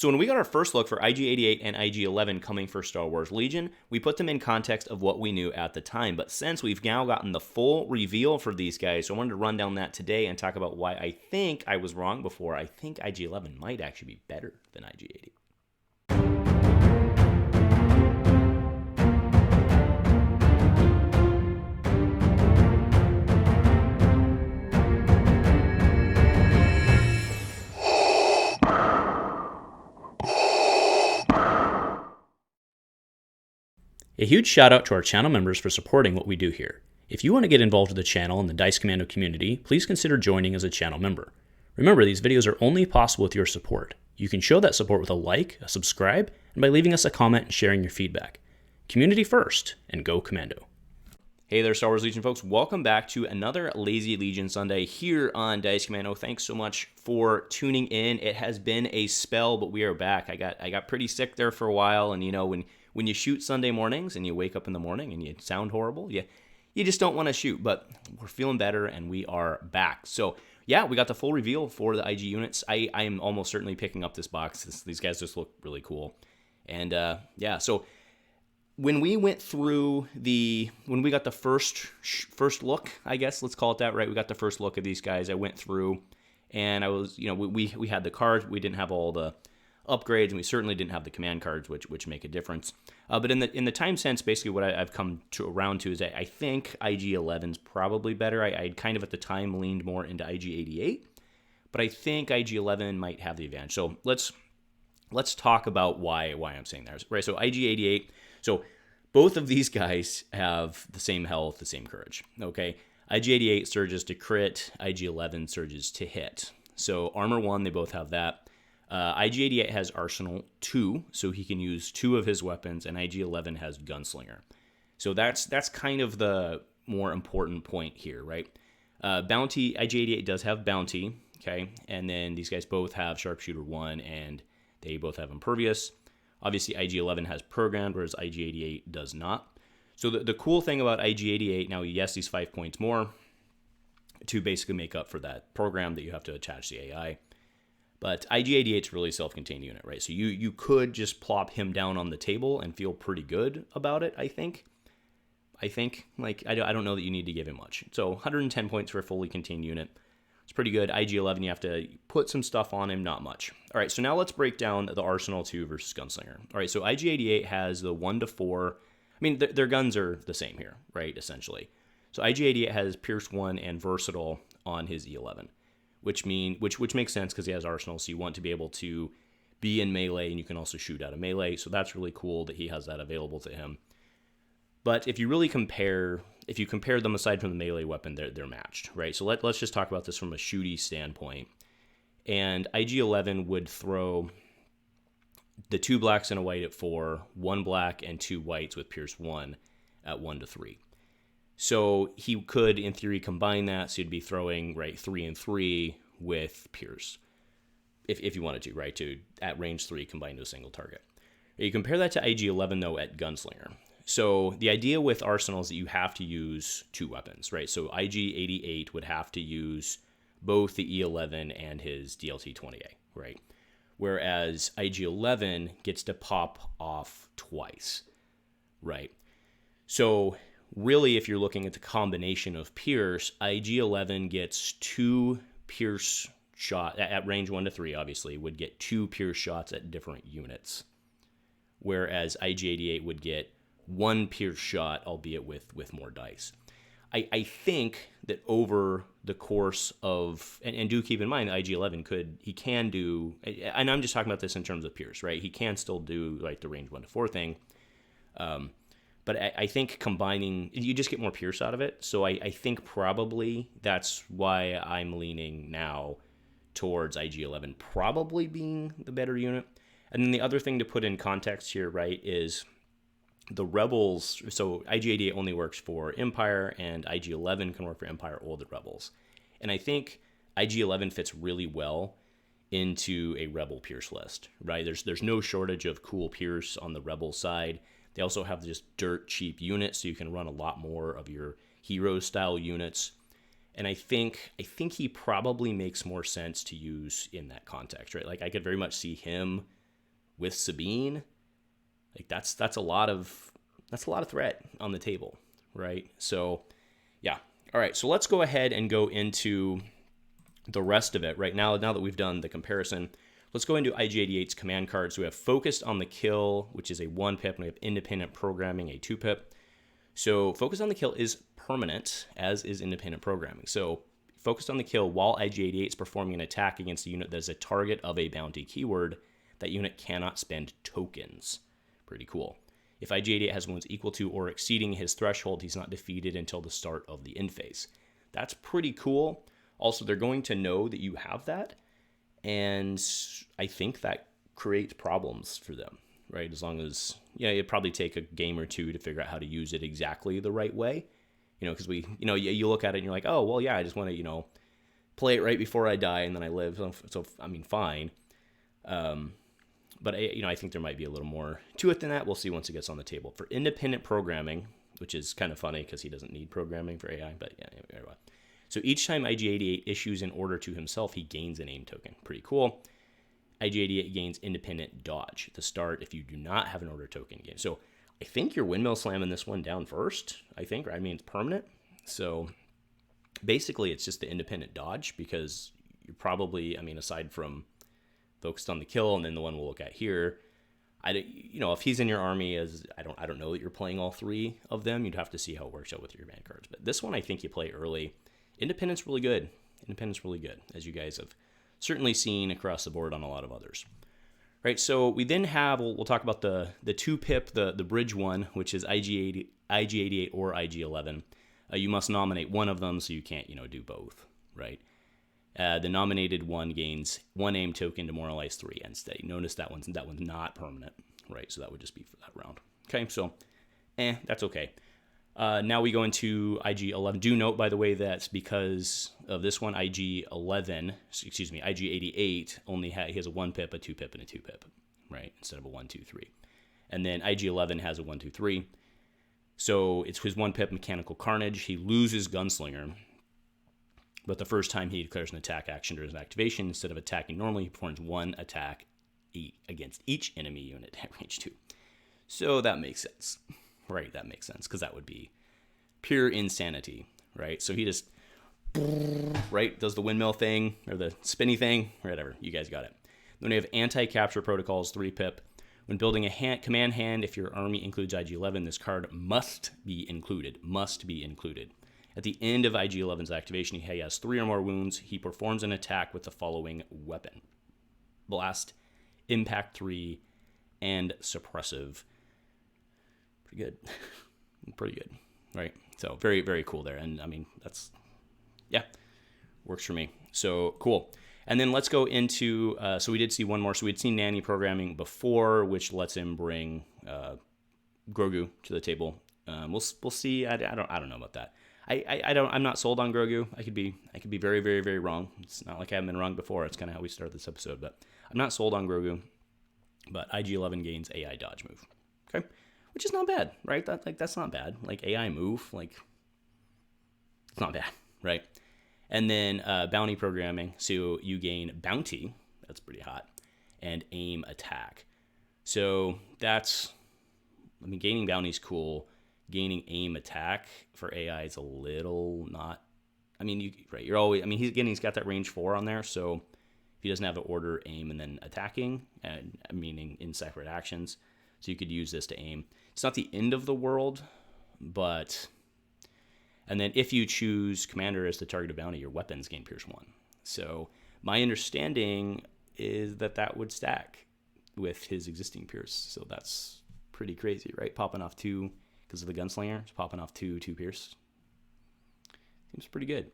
So when we got our first look for IG-88 and IG-11 coming for Star Wars Legion, we put them in context of what we knew at the time. But since we've now gotten the full reveal for these guys, so I wanted to run down that today and talk about why I think I was wrong before. I think IG-11 might actually be better than IG-88. A huge shout out to our channel members for supporting what we do here. If you want to get involved with the channel and the Dice Commando community, please consider joining as a channel member. Remember, these videos are only possible with your support. You can show that support with a like, a subscribe, and by leaving us a comment and sharing your feedback. Community first, and go Commando. Hey there, Star Wars Legion folks. Welcome back to another Lazy Legion Sunday here on Dice Commando. Thanks so much for tuning in. It has been a spell, but we are back. I got pretty sick there for a while, and you know, when you shoot Sunday mornings and you wake up in the morning and you sound horrible, you just don't want to shoot, but we're feeling better and we are back. So yeah, we got the full reveal for the IG units. I am almost certainly picking up this box. These guys just look really cool. And yeah, so when we went through when we got the first look, I guess, let's call it that, right? We got the first look of these guys. I went through and I was, you know, we had the cards. We didn't have all the upgrades, and we certainly didn't have the command cards, which make a difference. But in the time sense, basically what I've come around to is that I think IG-11's probably better. I kind of at the time leaned more into IG-88, but I think IG-11 might have the advantage. So let's talk about why I'm saying that. Right, so IG-88, so both of these guys have the same health, the same courage, okay? IG-88 surges to crit, IG-11 surges to hit. So armor 1, they both have that. IG-88 has Arsenal 2, so he can use 2 of his weapons, and IG-11 has Gunslinger. So that's kind of the more important point here, right? Bounty, IG-88 does have Bounty, okay? And then these guys both have Sharpshooter 1, and they both have Impervious. Obviously, IG-11 has Programmed, whereas IG-88 does not. So the cool thing about IG-88, now yes, he's 5 points more to basically make up for that program that you have to attach the AI. But IG-88's really self-contained unit, right? So you could just plop him down on the table and feel pretty good about it, I think. Like, I don't know that you need to give him much. So 110 points for a fully contained unit. It's pretty good. IG-11, you have to put some stuff on him, not much. All right, so now let's break down the Arsenal 2 versus Gunslinger. All right, so IG-88 has the 1 to 4. I mean, their guns are the same here, right, essentially. So IG-88 has Pierce 1 and Versatile on his E11. Which makes sense because he has Arsenal, so you want to be able to be in melee, and you can also shoot out of melee, so that's really cool that he has that available to him. But if you really compare them aside from the melee weapon, they're matched, right? So let's just talk about this from a shooty standpoint. And IG-11 would throw the 2 blacks and a white at 4, 1 black and 2 whites with Pierce 1 at 1 to 3. So he could, in theory, combine that. So he'd be throwing, right, 3 and 3 with Pierce, if you wanted to, right, to at range 3 combine to a single target. You compare that to IG-11, though, at Gunslinger. So the idea with Arsenal is that you have to use 2 weapons, right? So IG-88 would have to use both the E11 and his DLT-20A, right? Whereas IG-11 gets to pop off twice, right? So really, if you're looking at the combination of Pierce, IG-11 gets 2 Pierce shot at range 1 to 3, obviously, would get 2 Pierce shots at different units. Whereas IG-88 would get 1 Pierce shot, albeit with more dice. I think that over the course of, and do keep in mind, IG-11 can do, and I'm just talking about this in terms of Pierce, right? He can still do like the range 1 to 4 thing. But I think combining, you just get more Pierce out of it. So I think probably that's why I'm leaning now towards IG-11 probably being the better unit. And then the other thing to put in context here, right, is the Rebels. So IG-88 only works for Empire, and IG-11 can work for Empire or the Rebels. And I think IG-11 fits really well into a Rebel Pierce list, right? There's no shortage of cool Pierce on the Rebel side. They also have just dirt cheap units, so you can run a lot more of your hero style units. And I think he probably makes more sense to use in that context, right? Like I could very much see him with Sabine, like that's a lot of threat on the table, right? So yeah. All right, so let's go ahead and go into the rest of it right now. Now that we've done the comparison, let's go into IG-88's command card. So we have focused on the kill, which is a 1-pip, and we have independent programming, a 2-pip. So focused on the kill is permanent, as is independent programming. So focused on the kill while IG-88 is performing an attack against a unit that is a target of a bounty keyword, that unit cannot spend tokens. Pretty cool. If IG-88 has wounds equal to or exceeding his threshold, he's not defeated until the start of the end phase. That's pretty cool. Also, they're going to know that you have that, and I think that creates problems for them, right? As long as, it'd probably take a game or two to figure out how to use it exactly the right way, because you look at it and you're like, oh, well, yeah, I just want to, play it right before I die and then I live. So I mean, fine. But I think there might be a little more to it than that. We'll see once it gets on the table. For independent programming, which is kind of funny because he doesn't need programming for AI, but yeah, anyway. So each time IG-88 issues an order to himself, he gains an aim token. Pretty cool. IG-88 gains independent dodge at the start if you do not have an order token game. So I think you're windmill slamming this one down first, I think. I mean, it's permanent. So basically, it's just the independent dodge because you're probably, aside from focused on the kill, and then the one we'll look at here, if he's in your army, I don't know that you're playing all three of them. You'd have to see how it works out with your command cards. But this one, I think you play early. Independent's really good. As you guys have certainly seen across the board on a lot of others. Right, so we then have, we'll talk about the 2-pip, the bridge one, which is IG-88 or IG-11. You must nominate one of them, so you can't, do both, right? The nominated one gains 1 aim token, demoralize 3 end state. Notice that one's not permanent, right? So that would just be for that round. Okay, so that's okay. Now we go into IG-11. Do note, by the way, that's because of this one, IG-88 only he has a 1-pip, a 2-pip, and a 2-pip, right? Instead of a 1, 2, 3. And then IG-11 has a 1, 2, 3. So it's his 1-pip mechanical carnage. He loses gunslinger. But the first time he declares an attack action during his activation, instead of attacking normally, he performs 1 attack against each enemy unit at range 2. So that makes sense. Right, that makes sense, because that would be pure insanity, right? So he just, right, does the windmill thing, or the spinny thing, or whatever. You guys got it. Then we have anti-capture protocols, 3-pip. When building a command hand, if your army includes IG-11, this card must be included. At the end of IG-11's activation, he has 3 or more wounds. He performs an attack with the following weapon: Blast, Impact 3, and Suppressive. Pretty good, right? So very, very cool there. And that's, works for me. So cool. And then let's go into, so we did see one more. So we'd seen nanny programming before, which lets him bring Grogu to the table. We'll see. I don't know about that. I'm not sold on Grogu. I could be very, very, very wrong. It's not like I haven't been wrong before. It's kind of how we started this episode, but I'm not sold on Grogu. But IG-11 gains AI dodge move. Okay. Which is not bad, right? That's not bad. Like AI move, it's not bad, right? And then bounty programming. So you gain bounty. That's pretty hot. And aim attack. So that's, gaining bounty is cool. Gaining aim attack for AI is a little not. You're always. He's got that range 4 on there. So if he doesn't have an order, aim, and then attacking, and meaning in separate actions. So you could use this to aim. It's not the end of the world, but... And then if you choose Commander as the target of bounty, your weapons gain Pierce 1. So my understanding is that would stack with his existing Pierce. So that's pretty crazy, right? Popping off 2 because of the Gunslinger. It's popping off 2 Pierce. Seems pretty good.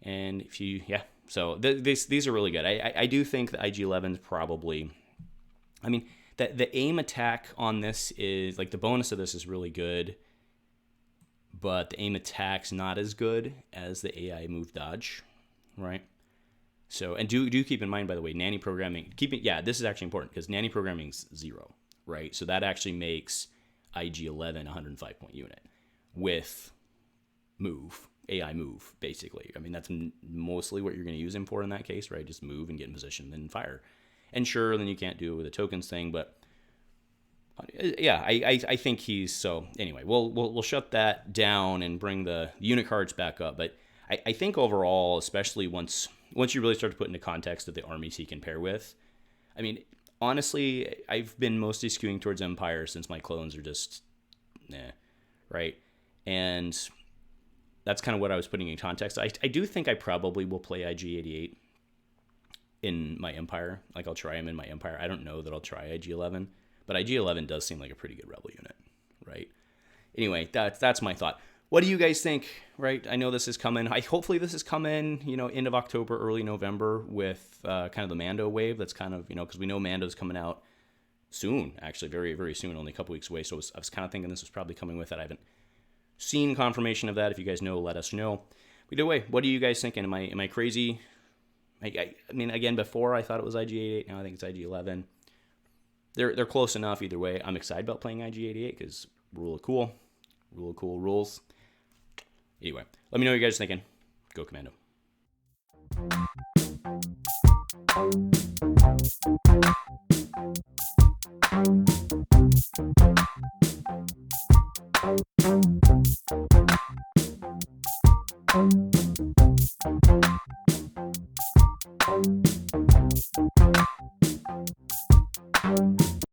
And if you... Yeah. So these are really good. I do think that IG-11 is probably... The aim attack on this is, the bonus of this is really good, but the aim attack's not as good as the AI move dodge, right? So, and do keep in mind, by the way, nanny programming, this is actually important, because nanny programming's 0, right? So that actually makes IG-11 a 105-point unit with AI move, basically. That's mostly what you're going to use him for in that case, right? Just move and get in position, then fire. And sure, then you can't do it with a tokens thing, but yeah, I think he's so. Anyway, we'll shut that down and bring the unit cards back up. But I think overall, especially once you really start to put into context of the armies he can pair with, I mean, honestly, I've been mostly skewing towards Empire since my clones are just, right? And that's kind of what I was putting in context. I do think I probably will play IG-88 in my Empire. Like, I'll try him in my Empire. I don't know that I'll try IG-11, but IG-11 does seem like a pretty good Rebel unit, right? Anyway, that's my thought. What do you guys think, right? I know this is coming. Hopefully this is coming, end of October, early November with kind of the Mando wave. That's kind of, because we know Mando's coming out soon, actually, very, very soon, only a couple weeks away. So I was kind of thinking this was probably coming with it. I haven't seen confirmation of that. If you guys know, let us know. Either way, what are you guys thinking? Am I crazy? I mean, again, before I thought it was IG-88. Now I think it's IG-11. They're close enough either way. I'm excited about playing IG-88 because rule of cool rules. Anyway, let me know what you guys are thinking. Go Commando.